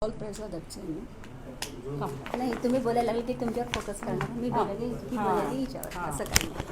All प्रसादच नाही तुम्ही बोलायला लागले की तुमच्यावर फोकस करणार मी बोलायली की बोलायली हिच्यावर असं काही नाही.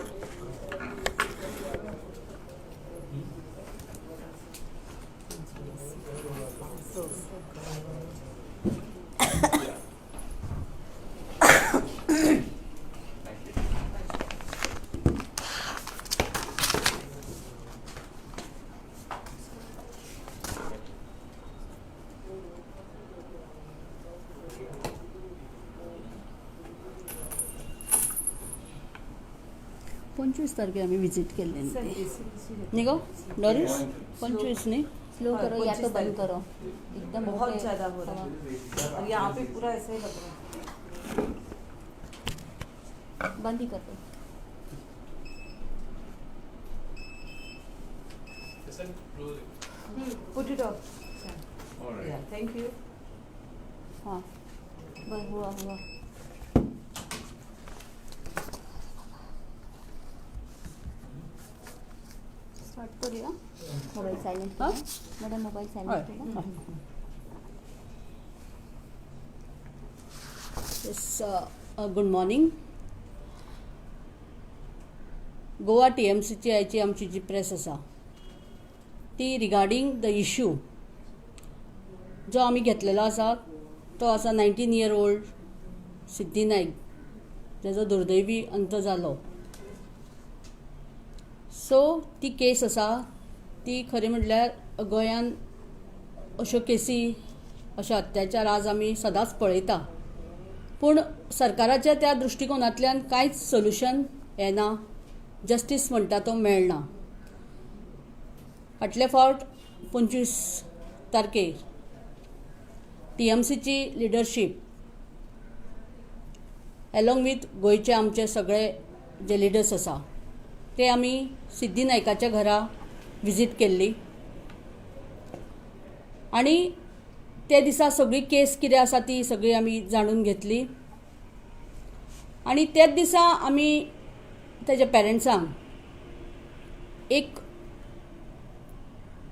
पंचवीस तारखे आम्ही विजिट केले नहीं गो डॉरिस 25 नहीं स्लो करो या तो बंद करो एकदम बहुत ज़्यादा हो रहा है और यहाँ पे पूरा ऐसे ही लग रहा है बंद ही कर दो. Put it off. All right. Yeah, thank you. हाँ बस हुआ स्टार्ट करूया. मोबाईल सायलेंट करा मॅडम मोबाईल सायलेंट करा. Good morning. गोवा TMCची आयची आमची जी प्रेस आसा ती रिगार्डिंग द इश्यू जो आम्ही घेतलेलो आसा तो आसा 19 year old सिद्धी नाईक जाचो दुर्दैवी अंत जालो. सो ती केस आसा ती खरी म्हटल्यार गोंयान अश्यो केसी अशे अत्याचार आज आमी सदांच पळयता पूण सरकाराच्या त्या दृश्टिकोनांतल्यान कांयच सोल्युशन येना. जस्टीस म्हणटा तो मेळना. फाटले फावट 25 तारखेर TMCची लिडरशीप एलोंग विथ गोंयचे आमचे सगळे जे लिडर्स आसा ते आमी सिद्धी नायकाच्या घरा विजीट केल्ली आनी ते दिसा सगळी केस कितें आसा ती सगळी आमी जाणून घेतली आनी तेच दिसा आमी तेज्या पेरंट्सांक एक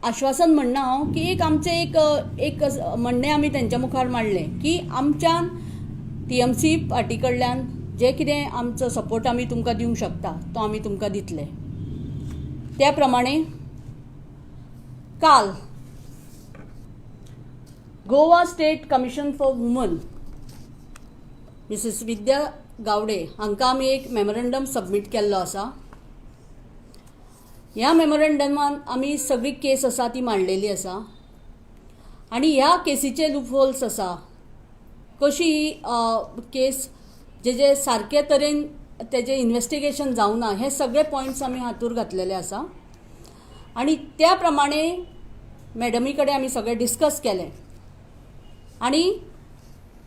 आश्वासन म्हणना हांव की एक आमचें एक म्हणणें आमी तेंच्या मुखार मांडलें की आमच्यान TMC पार्टी कडल्यान जे कितें आमचो सपोर्ट आमी तुमकां दिवंक शकता तो आमी तुमकां दितले. त्या प्रमाणे काल Goa State Commission for Women Mrs Vidya Gawde हांकां आमी एक मेमोरेंडम सबमीट केल्लो आसा. ह्या मेमोरेंडमान आमी सगळी केस आसा ती मांडलेली आसा आनी ह्या केसीचे लूपहोल्स आसा कशी ही केस जे सारके तरेन तेजे इन्वेस्टिगेशन जावना हे सगळे पॉयंट्स आमी हातूर घातलेले आसा आनी त्या प्रमाणे मॅडमी कडेन आमी सगळे डिस्कस केले आनी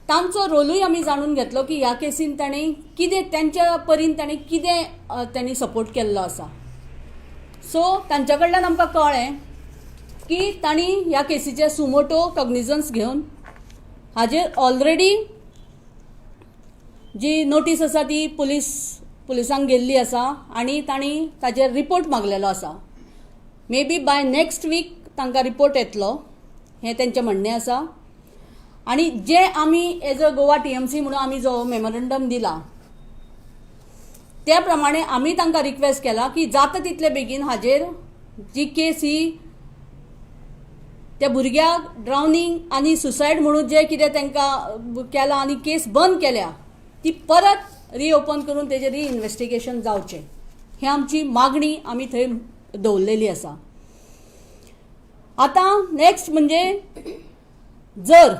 तांचो रोलूय आमी जाणून घेतलो की ह्या केसीन ताणें कितें त्यांच्या परीन ताणें कितें तांणी सपोर्ट केल्लो आसा. सो तांच्या कडल्यान आमकां कळ्ळें की तांणी ह्या केसीचे सुमोटो कॉग्निजन्स घेवन हाजेर ऑलरेडी जी नोटीस आसा ती पुलिसांक गेल्ली आसा आनी तांणी ताजेर रिपोर्ट मागलेलो आसा. May be by next week तांकां रिपोर्ट येतलो हें तेंचें म्हणणें आसा. आनी जे आमी एज अ गोवा TMC म्हणून आमी जो मेमोरेंडम दिला त्या प्रमाणे आमी तांकां रिक्वेस्ट केला की जाता तितले बेगीन हाजेर जी केस ही त्या भुरग्याक ड्रावनींग आनी सुसायड म्हणून जे कितें तांकां केलां आनी केस बंद केल्या ती परत रिओपन करून तेजेर रिइन्वेस्टिगेशन जावचें ही आमची मागणी आमी थंय दवरलेली आसा. आतां नेक्स्ट म्हणजे जर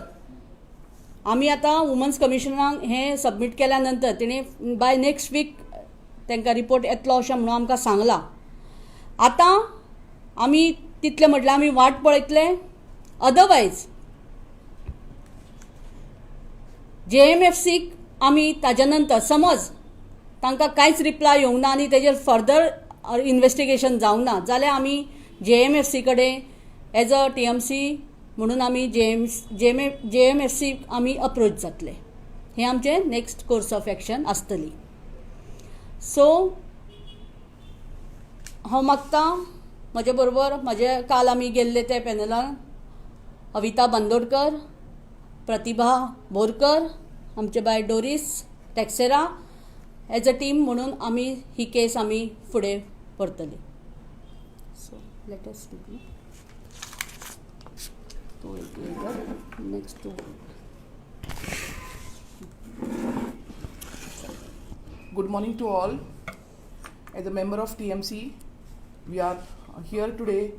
आमी आतां वुमन्स कमिशनाक हें सबमीट केल्या नंतर तिणें बाय नेक्स्ट वीक तांकां रिपोर्ट येतलो अशें म्हणून आमकां सांगलां. आतां आमी तितलें म्हटल्यार आमी वाट पळयतले. अदरवायज JMFCक आमी ताज्या नंतर समज तांकां कांयच रिप्लाय येवंक ना आनी तेजेर फर्दर इन्वेस्टिगेशन जावंक ना जाल्यार आमी JMFC कडेन एज अ TMC म्हणून आमी JMFC आमी अप्रोच जातले. हें आमचें नेक्स्ट कोर्स ऑफ एक्शन आसतली. सो हांव मागतां म्हजे बरोबर काल आमी गेल्ले ते पॅनलान अविता बांदोडकर प्रतिभा बोरकर, आमचे बाय Doris Teixeira as a team म्हणून आमी ही केस आमी फुडें व्हरतली. So let us next Good morning to all. As a member of TMC, we are here today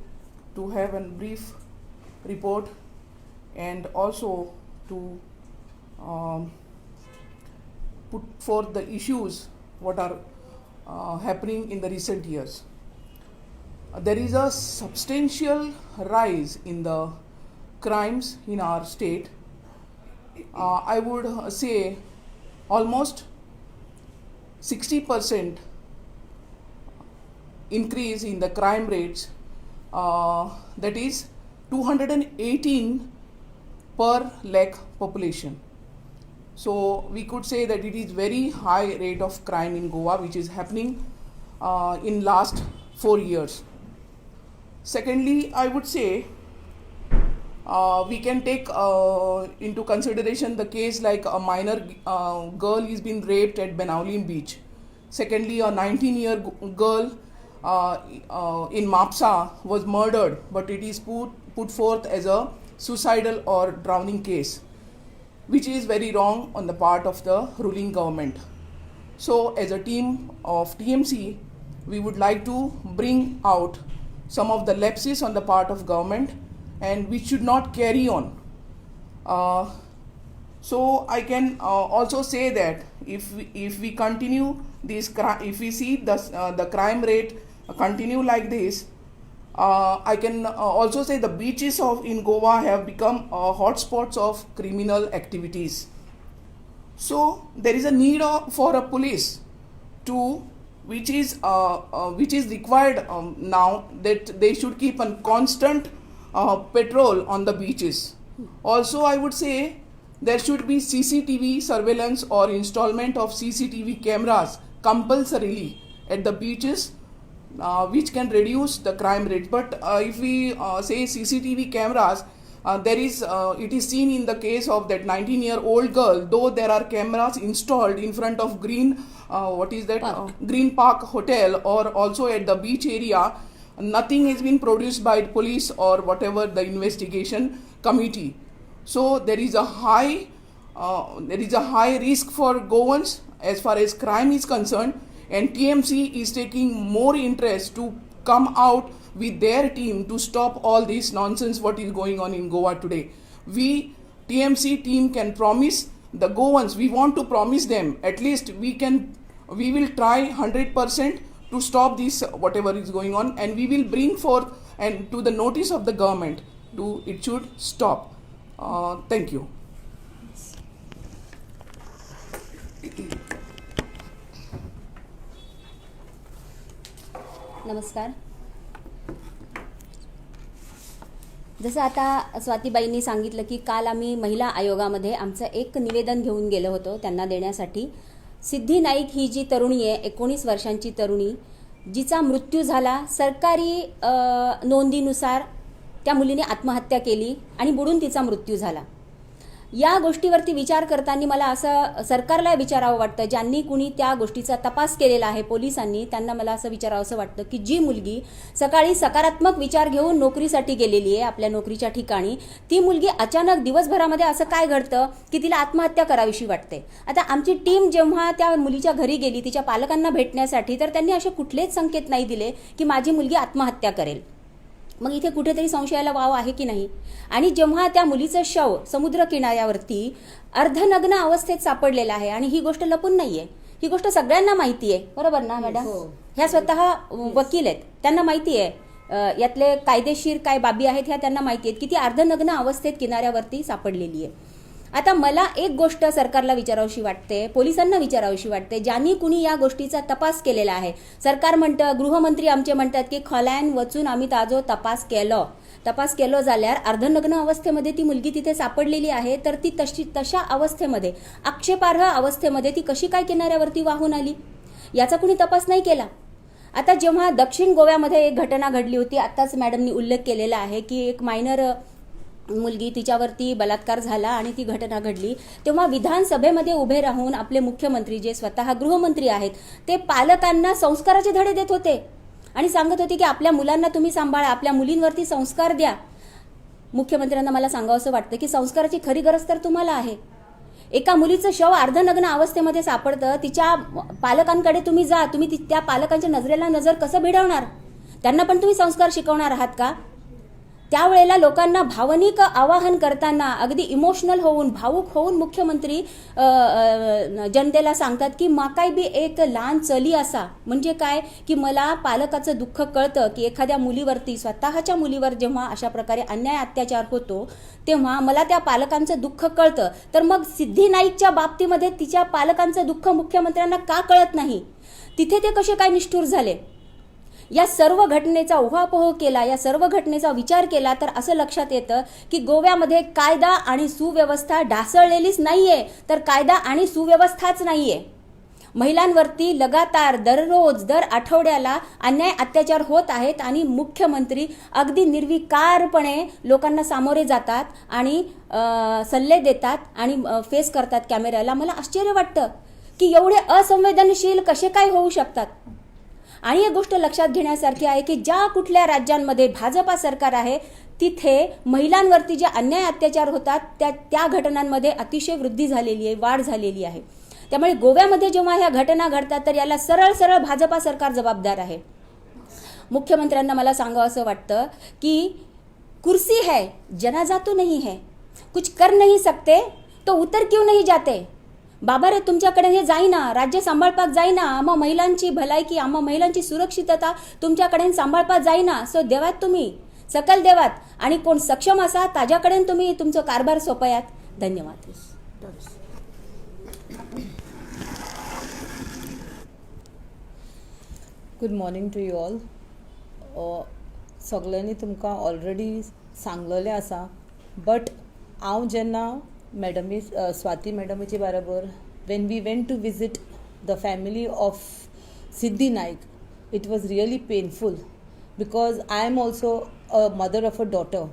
to have a brief report and also to put forth the issues what are happening in the recent years. There is a substantial rise in the crimes in our state. I would say almost 60% increase in the crime rates, that is 218 per lakh population. So we could say that it is very high rate of crime in Goa which is happening in last 4 years. Secondly, I would say we can take into consideration the case like a minor girl is been raped at Benaulim Beach. Secondly, a 19-year girl in Mapsa was murdered, but it is put forth as a suicidal or drowning case, which is very wrong on the part of the ruling government. So as a team of TMC, we would like to bring out some of the lapses on the part of government and which should not carry on. So I can also say that if we continue this, if we see the crime rate continue like this, I can also say the beaches in Goa have become hotspots of criminal activities. So there is a need for a police which is required now, that they should keep a constant patrol on the beaches. Also, I would say there should be CCTV surveillance or installment of CCTV cameras compulsorily at the beaches, which can reduce the crime rate. But if we say CCTV cameras, it is seen in the case of that 19-year-old girl, though there are cameras installed in front of Green Park Hotel or also at the beach area, nothing has been produced by police or whatever the investigation committee. So there is a high risk for Goans as far as crime is concerned, and TMC is taking more interest to come out with their team to stop all this nonsense what is going on in Goa today. We TMC team can promise the Goans, we want to promise them at least we will try 100% to stop this whatever is going on, and we will bring forth and to the notice of the government it should stop. Thank you. नमस्कार. जसं आता स्वातीबाईंनी सांगितलं की काल आम्ही महिला आयोगामध्ये आमचं एक निवेदन घेऊन गेलो होतो त्यांना देण्यासाठी. सिद्धी नाईक ही जी तरुणी आहे, 19 वर्षांची तरुणी, जिचा मृत्यू झाला सरकारी नोंदीनुसार, त्या मुलीने आत्महत्या केली आणि बुडून तिचा मृत्यू झाला. या गोष्टीवरती विचार करताना मला असं सरकारला विचारावं वाटतं, ज्यांनी कुणी त्या गोष्टीचा तपास केलेला आहे पोलिसांनी, त्यांना मला असं विचारावंसं वाटतं की जी मुलगी सकाळी सकारात्मक विचार घेऊन नोकरीसाठी गेलेली आहे आपल्या नोकरीच्या ठिकाणी, ती मुलगी अचानक दिवसभरामध्ये असं काय घडतं की तिला आत्महत्या करावीशी वाटते. आता आमची टीम जेव्हा त्या मुलीच्या घरी गेली तिच्या पालकांना भेटण्यासाठी, तर त्यांनी असे कुठलेच संकेत नाही दिले की माझी मुलगी आत्महत्या करेल. मग इथे कुठेतरी संशयाला वाव आहे की नाही. आणि जेव्हा त्या मुलीचं शव समुद्र किनाऱ्यावरती अर्धनग्न अवस्थेत सापडलेलं आहे, आणि ही गोष्ट लपून नाहीये, ही गोष्ट सगळ्यांना माहिती आहे, बरोबर ना मॅडम? ह्या स्वतः वकील आहेत, त्यांना माहिती आहे यातले कायदेशीर काय बाबी आहेत ह्या त्यांना माहिती आहेत की ती अर्धनग्न अवस्थेत किनाऱ्यावरती सापडलेली आहे. आता मला एक गोष्ट सरकारला विचारावीशी वाटते, पोलिसांना विचारावीशी वाटते, ज्यांनी कुणी या गोष्टीचा तपास केलेला आहे. सरकार म्हणतं, गृहमंत्री आमचे म्हणतात की खोल्यान वचून आम्ही ताजो तपास केलो जाल्यार अर्धनग्न अवस्थेमध्ये ती मुलगी तिथे सापडलेली आहे, तर ती तशा अवस्थेमध्ये, आक्षेपार्ह अवस्थेमध्ये ती कशी काय किनाऱ्यावरती वाहून आली याचा कुणी तपास नाही केला. आता जेव्हा दक्षिण गोव्यामध्ये एक घटना घडली होती, आत्ताच मॅडमनी उल्लेख केलेला आहे की एक मायनर मुलगी तिच्यावरती बलात्कार झाला आणि ती घटना घडली, तेव्हा विधानसभेमध्ये उभे राहून आपले मुख्यमंत्री जे स्वतः गृहमंत्री आहेत ते पालकांना संस्काराचे धडे देत होते आणि सांगत होते की आपल्या मुलांना तुम्ही सांभाळा, आपल्या मुलींवरती संस्कार द्या. मुख्यमंत्र्यांना मला सांगावंसं वाटतं की संस्काराची खरी गरज तर तुम्हाला आहे. एका मुलीचं शव अर्धनग्न अवस्थेमध्ये सापडतं, तिच्या पालकांकडे तुम्ही जा, तुम्ही त्या पालकांच्या नजरेला नजर कसं भिडवणार? त्यांना पण तुम्ही संस्कार शिकवणार आहात का? त्यावेळेला लोकांना भावनिक आवाहन करताना अगदी इमोशनल होऊन, भावूक होऊन मुख्यमंत्री जनतेला सांगतात की माकाय बी एक लहान चली असा. म्हणजे काय की मला पालकाचं दुःख कळतं की एखाद्या मुलीवरती, स्वतःच्या मुलीवर जेव्हा अशा प्रकारे अन्याय अत्याचार होतो तेव्हा मला त्या पालकांचं दुःख कळतं. तर मग सिद्धी नाईकच्या बाबतीमध्ये तिच्या पालकांचं दुःख मुख्यमंत्र्यांना का कळत नाही? तिथे ते कसे काय निष्ठुर झाले? या सर्व घटनेचा उहापोह केला, या सर्व घटनेचा विचार केला तर असं लक्षात येतं की गोव्यामध्ये कायदा आणि सुव्यवस्था ढासळलेलीच नाहीये, तर कायदा आणि सुव्यवस्थाच नाहीये. महिलांवरती लगातार दररोज, दर आठवड्याला अन्याय अत्याचार होत आहेत आणि मुख्यमंत्री अगदी निर्विकारपणे लोकांना सामोरे जातात आणि सल्ले देतात आणि फेस करतात कॅमेऱ्याला. मला आश्चर्य वाटतं की एवढे असंवेदनशील कसे काय होऊ शकतात. आणि एक गोष्ट लक्षात घेण्यासारखी आहे की ज्या कुठल्या राज्यांमध्ये भाजपा सरकार आहे तिथे महिलांवरती जे अन्याय अत्याचार होतात त्या घटनांमध्ये अतिशय वृद्धी झालेली आहे, वाढ झालेली आहे. त्यामुळे गोव्यामध्ये जेव्हा ह्या घटना घडतात तर याला सरळ सरळ भाजपा सरकार जबाबदार आहे. मुख्यमंत्र्यांना मला सांगावं असं वाटतं की कुर्सी है, जनाजा तो नहीं है, कुछ कर नहीं सकते तो उतर क्यों नहीं जाते? बाबा रे, तुमच्याकडे हे जाईना, राज्य सांभाळपाक जाईना, आम्हा महिलांची भलायकी, आम्हा महिलांची सुरक्षितता तुमच्याकडे सांभाळपाक जाईना. सो देवात तुम्ही, सकल देवात, आणि कोण सक्षम असा ताज्याकडे तुम्ही तुमचं कारभार सोपयात. धन्यवाद. Good morning to you all. सगळ्यांनी तुमकां ऑलरेडी सांगलेलें आसा, बट हांव जेन्ना मॅडमी स्वाती मॅडमीचे बरोबर when we went to visit the family of Siddhi Naik, it was really painful because I am also a mother of a daughter.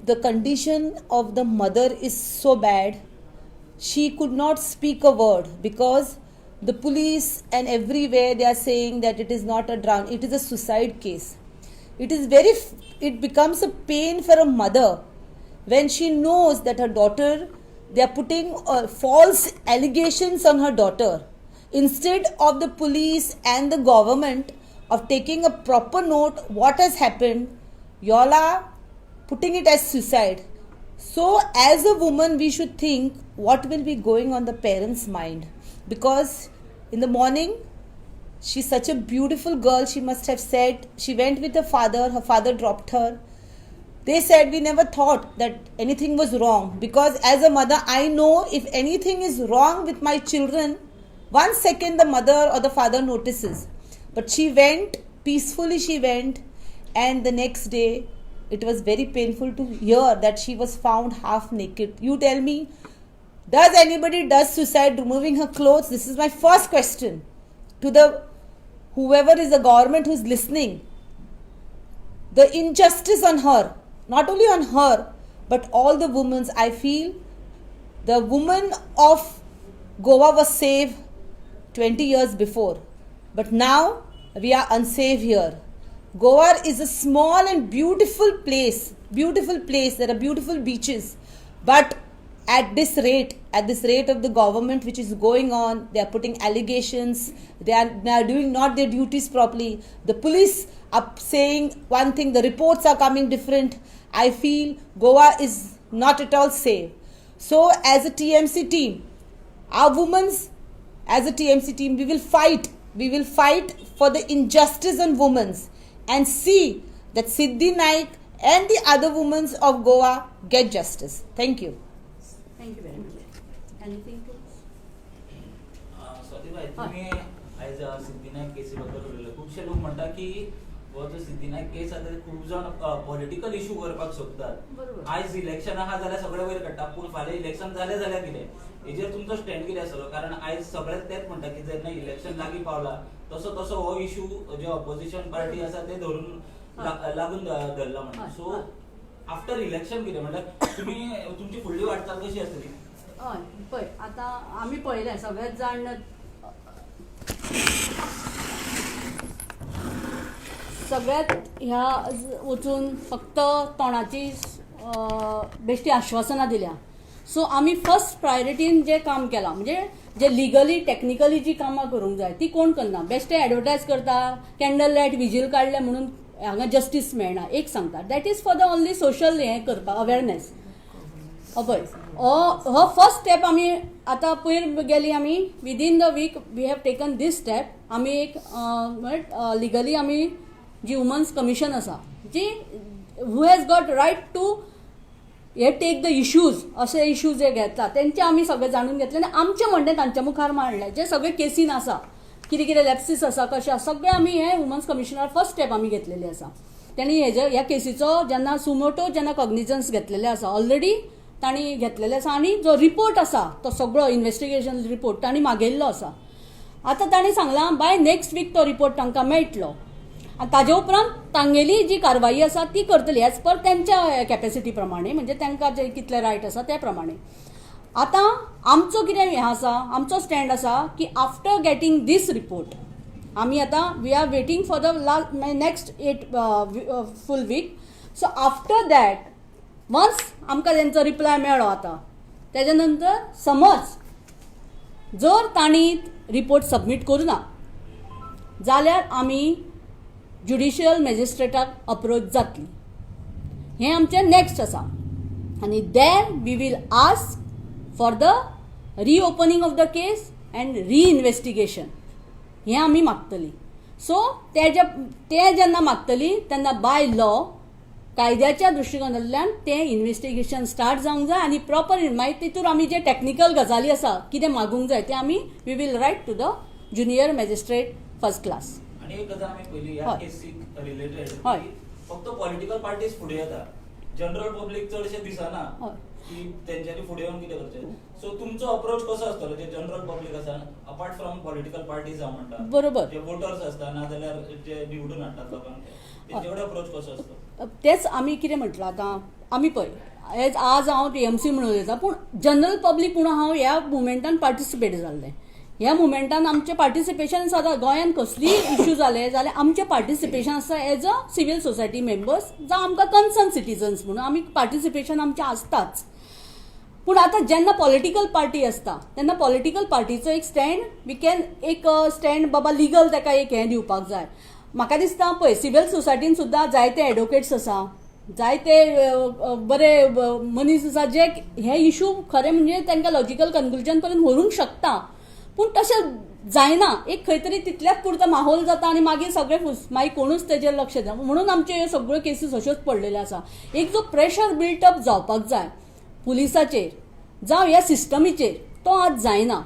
The condition of the mother is so bad, she could not speak a word because the police and everywhere they are saying that it is not a drown, it is a suicide case. It becomes a pain for a mother when she knows that her daughter, they are putting false allegations on her daughter. Instead of the police and the government of taking a proper note what has happened, y'all are putting it as suicide. So as a woman we should think what will be going on the parents' mind, because in the morning she's such a beautiful girl, she must have said she went with her father dropped her. They said we never thought that anything was wrong, because as a mother I know if anything is wrong with my children, 1 second the mother or the father notices. But she went peacefully, she went, and the next day it was very painful to hear that she was found half naked. You tell me, does anybody does suicide removing her clothes? This is my first question to the whoever is the government who's listening. The injustice on her, not only on her but all the women. I feel the woman of Goa was saved 20 years before, but now we are unsafe here. Goa is a small and beautiful place. There are beautiful beaches, but at this rate of the government which is going on, they are putting allegations, they are doing not their duties properly. The police are saying one thing, the reports are coming different. I feel Goa is not at all safe. So as a TMC team, our women's, as a TMC team, we will fight for the injustice on women's and see that Siddhi Naik and the other women of Goa get justice. Thank you. Thank you very much. Anything to स्वातीबाई, तुम्ही आज सिद्धीनायक केसीबद्दल उलयलें. खुबशे लोक म्हणटा की हो जो सिद्धीनायक केस आसा ते खूब जाण पॉलिटिकल इशू करपाक सोदतात. बरोबर. आयज इलेक्शन आहा जाल्यार सगळे वयर काडटा, पूण फाल्यां इलेक्शन जालें जाल्यार कितें? हेजेर तुमचो स्टँड कितें आसतलो? कारण आयज सगळे तेच म्हणटा की जेन्ना इलेक्शन लागीं पावला तसो तसो हो इशू जे ऑपोजिशन पार्टी आसा ते धरून लागून धरला म्हणून. सो आफ्टर इलेक्शन कितें म्हणल्यार तुम्ही तुमची फुडली वाटचाल कशी आसतली? हय पळय आतां आमी पळयलें सगळेच जाण सगळ्यात ह्या वचून फक्त तोंडाची बेश्टी आश्वासनां दिल्या. सो आमी फर्स्ट प्रायोरिटीन जें काम केलां म्हणजे जे लिगली टेक्निकली जी कामां करूंक जाय ती कोण करना. बेश्टे एडवर्टायज करता, कॅन्डल लायट विजील काडले म्हणून हांगा जस्टीस मेळना. एक सांगता that is for the only social हें करपाक अवेरनेस. पळय हो फर्स्ट स्टेप आमी आतां पयर गेली आमी within the week we have taken this step. आमी एक लिगली आमी जी वुमन्स कमिशन आसा जी who has got right to हे टेक द इश्यूज असे इश्यूज जे घेतात तेंचे आमी सगळे जाणून घेतले आनी आमचे म्हणणें तांच्या मुखार मांडलें. जे सगळे केसीन आसा कितें कितें लॅप्सीस आसा कशें आसा सगळें आमी हे वुमन्स कमिशनार फर्स्ट स्टेप आमी घेतलेली आसा. त्यांनी ह्या केसीचो जेन्ना सुमोटो जेन्ना कॉग्निजन्स घेतलेले आसा ऑलरेडी तांणी घेतलेले आसा आनी जो रिपोर्ट आसा तो सगळो इन्व्हेस्टिगेशन रिपोर्ट तांणी मागयल्लो आसा. आतां तांणी सांगलां बाय नेक्स्ट वीक तो रिपोर्ट तांकां मेळटलो आनी ताजे उपरांत तांगेली जी कारवाई आसा ती करतली एज पर त्यांच्या कॅपेसिटी प्रमाणे म्हणजे तांकां जे कितले रायट आसा त्या प्रमाणे. आतां आमचो कितें हें आसा आमचो स्टँड आसा की आफ्टर गेटींग दीस रिपोर्ट आमी आतां we are waiting for the next 8 full week. So after that once आमकां तेंचो रिप्लाय मेळ्ळो आतां तेज्या नंतर समज जर तांणी रिपोर्ट सबमीट करूं ना जाल्यार आमी ज्युडिशियल मॅजिस्ट्रेटाक अप्रोच जातली. हें आमचें नेक्स्ट आसा आनी there we will ask for the reopening of the case and reinvestigation हें आमी मागतली. सो ते जेन्ना मागतली तेन्ना बाय लॉ कायद्याच्या दृश्टिकोनांतल्यान तें इन्व्हेस्टिगेशन स्टार्ट जावंक जाय आनी प्रॉपर मागीर तितूर आमी जे टॅक्निकल गजाली आसा कितें मागूंक जाय ते आमी we will write to the junior magistrate first class. आणि एक गजाल आमी पयली ह्या हय. केसीक रिलेटेड हय. फक्त पॉलिटिकल पार्टीज फुडें येता, जनरल पब्लीक चडशे दिसना हय. की तेंच्यांनी फुडें येवन कितें करचें. सो तुमचो अप्रोच कसो आसतलो जे जनरल पब्लीक आसा अपार्ट फ्रॉम पॉलिटिकल पार्टीज हांव म्हणटा बरोबर. जे वोटर्स आसता नाजाल्यार जे निवडून हाडटात लोकांक तेंचे कडेन अप्रोच कसो आसतो? तेच आमी कितें म्हटलां आतां आमी पळय एज आज हांव टीएमसी म्हणून उलयतां पूण जनरल पब्लीक म्हणून हांव ह्या मुवमेंटान पार्टिसिपेट जाल्लें. ह्या मुवमेंटान आमचें पार्टिसिपेशन आतां गोंयान कसलीय इश्यू जाले जाल्यार आमचें पार्टिसिपेशन आसता as a civil society members जावं आमकां कन्सर्न सिटीजन्स म्हणून आमी पार्टिसिपेशन आमचें आसताच. पूण आतां जेन्ना पॉलिटिकल पार्टी आसता तेन्ना पॉलिटिकल पार्टीचो एक स्टँड वी कॅन एक स्टँड बाबा लिगल ताका एक हें दिवपाक जाय. म्हाका दिसता पळय सिवील सोसायटीन सुद्दां जायते एडवोकेट्स आसा जायते बरे मनीस आसा जे हे इश्यू खरें म्हणजे तांकां लॉजिकल कन्क्लुजन पर्यंत व्हरूंक शकता. पूण तशें जायना. एक खंय तरी तितल्याच पुरतो माहोल जाता आनी मागीर सगळे मागीर कोणूच तेजेर लक्ष दिना. म्हणून आमच्यो ह्यो सगळ्यो केसीस अश्योच पडलेल्यो आसा. एक जो प्रेशर बिल्टअप जावपाक जाय पुलिसाचेर जावं ह्या सिस्टमीचेर तो आज जायना.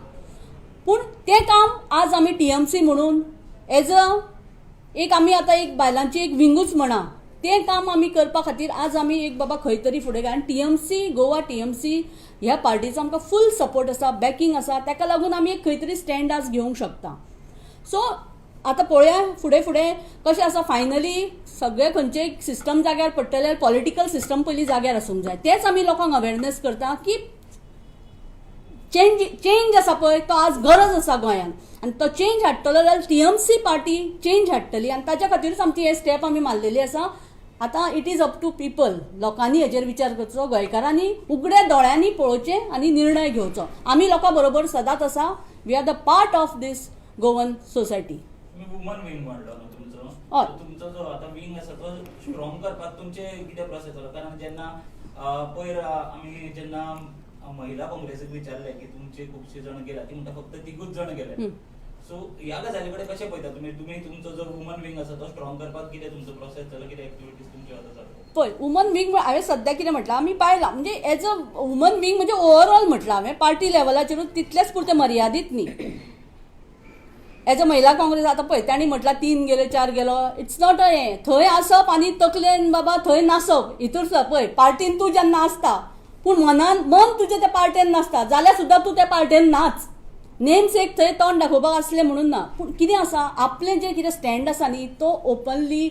पूण तें काम आज आमी टीएमसी म्हणून एज अ एक आमी आतां एक बायलांची एक विंगूच म्हणा तें काम आमी करपा खातीर आज आमी एक बाबा खंय तरी फुडें घाल. टीएमसी गोवा टीएमसी ह्या पार्टीचो आमकां फूल सपोर्ट आसा बॅकींग आसा ताका लागून आमी एक खंय तरी स्टँड आज घेवंक शकता. सो आतां पळोवया फुडें फुडें कशें आसा. फायनली सगळे खंयचे सिस्टम जाग्यार पडटले पॉलिटिकल सिस्टम पयलीं जाग्यार आसूंक जाय. तेच आमी लोकांक अवेरनेस करता की चेंज आसा पळय तो आज गरज आसा गोंयान आनी तो चेंज हाडटलो जाल्यार टीएमसी पार्टी चेंज हाडटली आनी ताच्या खातीरच आमची हे स्टेप आमी मारलेली आसा. आतां it is up to people. लोकांनी हेजेर विचार करचो, गोंयकारांनी उगड्या दोळ्यांनी पळोवचें आनी निर्णय घेवचो. आमी लोकां बरोबर सदांच आसा. We are the part of this Goan society. तुम्ही वुमन विंग म्हणलो न्हू तुमचो. हय. तुमचो जो आतां विंग आसा तो स्ट्रॉंग करपाक तुमचे कितें प्रोसेस आसा? कारण जेन्ना पयर आमी जेन्ना महिला काँग्रेसीक विचारलें की तुमचे खुबशे जाण गेला ती म्हणटा फक्त तिगूच जाण गेले. सो ह्या गजाली कडेन कशें पळयता तुमी तुमचो जो वुमन विंग आसा तो स्ट्रॉंग करपाक कितें तुमचो प्रोसेस जाला कितें एक्टिविटीज तुमच्यो आतां चालू? पळय वुमन विंग हांवें सद्या कितें म्हटलां आमी पायलां म्हणजे एज अ वुमन विंग म्हणजे ओवरऑल म्हटलां हांवें पार्टी लेवलाचेरूच तितलेच पुरते मर्यादीत न्ही. एज अ महिला काँग्रेस आतां पळय तांणी म्हटलां 3 गेले 4 गेलो इट्स नॉट अ हें थंय आसप आनी तकलेन बाबा थंय नासप हितूर पळय पार्टीन तूं जेन्ना आसता पूण मन तुजें त्या पार्टेन नासता जाल्यार सुद्दां तूं त्या पार्टेन नाच. नेम्स एक थंय तोंड दाखोवपाक आसलें म्हणून ना. पूण कितें आसा आपलें जें कितें स्टँड आसा न्ही तो ओपनली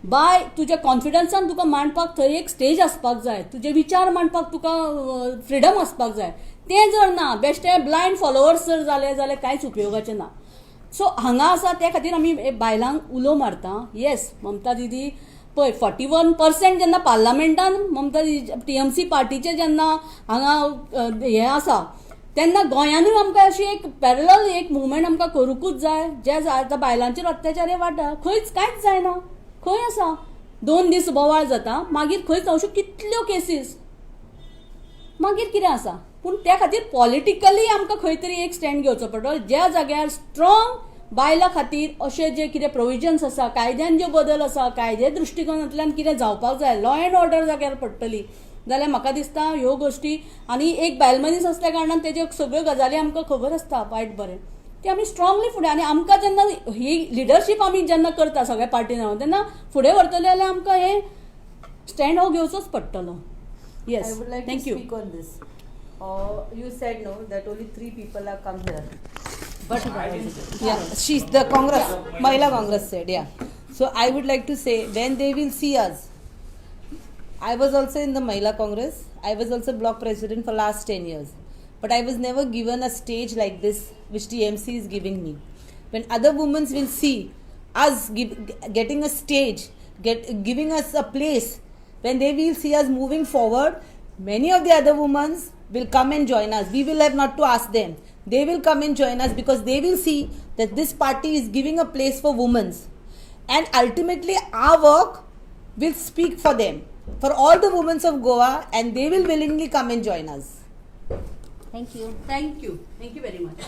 बाय तुज्या कॉन्फिडन्सान तुका मांडपाक थंय एक स्टेज आसपाक जाय, तुजे विचार मांडपाक तुका फ्रिडम आसपाक जाय. तें जर ना, बेश्टे ब्लायंड फॉलोवर्स जर जाले जाल्यार कांयच उपयोगाचें ना. सो हांगा आसा त्या खातीर आमी बायलांक उलो मारता. येस, ममता दिदी पळय 41% जेन्ना पार्लमेंटान ममता TMC पार्टीचे जेन्ना हांगा हें आसा तेन्ना गोंयानूय आमकां अशी एक पॅरलल एक मुवमेंट आमकां करूंकूच जाय. जे आतां बायलांचेर अत्याचार हे वाडटा, खंयच कांयच जायना. खंय आसा 2 दीस बोवाळ जाता, मागीर खंयच अश्यो कितल्यो केसीस, मागीर कितें आसा. पूण त्या खातीर पॉलिटिकली आमकां खंय तरी एक स्टँड घेवचो पडटलो. ज्या जाग्यार स्ट्रॉंग बायलां खातीर अशे जे कितें प्रोविजन्स आसा, कायद्यान ज्यो बदल आसा, कायदे दृश्टिकोनांतल्यान कितें जावपाक जाय, लॉ अँड ऑर्डर जाग्यार पडटली, जाल्यार म्हाका दिसता ह्यो गोश्टी. आनी एक बायल मनीस असल्या कारणान तेज्यो सगळ्यो गजाली आमकां खबर आसता वायट बरें, ते आमी स्ट्रॉंगली फुडें. आनी आमकां जेन्ना ही लिडरशीप आमी जेन्ना करता सगळ्या पार्टीन रावन, तेन्ना फुडें व्हरतले जाल्यार आमकां हे स्टँड हो घेवचोच पडटलो. I yes, would like to thank you. speak on this. You said no that only 3 people have come here, but yeah, she's the Congress, Mahila Congress said, yeah. So I would like to say, when they will see us, I was also in the Mahila Congress. I was also block president for last 10 years, but I was never given a stage like this, which TMC is giving me. When other women will see us getting a stage, giving us a place, when they will see us moving forward, many of the other women will come and join us. We will have not to ask them. They will come and join us because they will see that this party is giving a place for women. And ultimately our work will speak for them, for all the women of Goa, and they will willingly come and join us. Thank you. Thank you very much.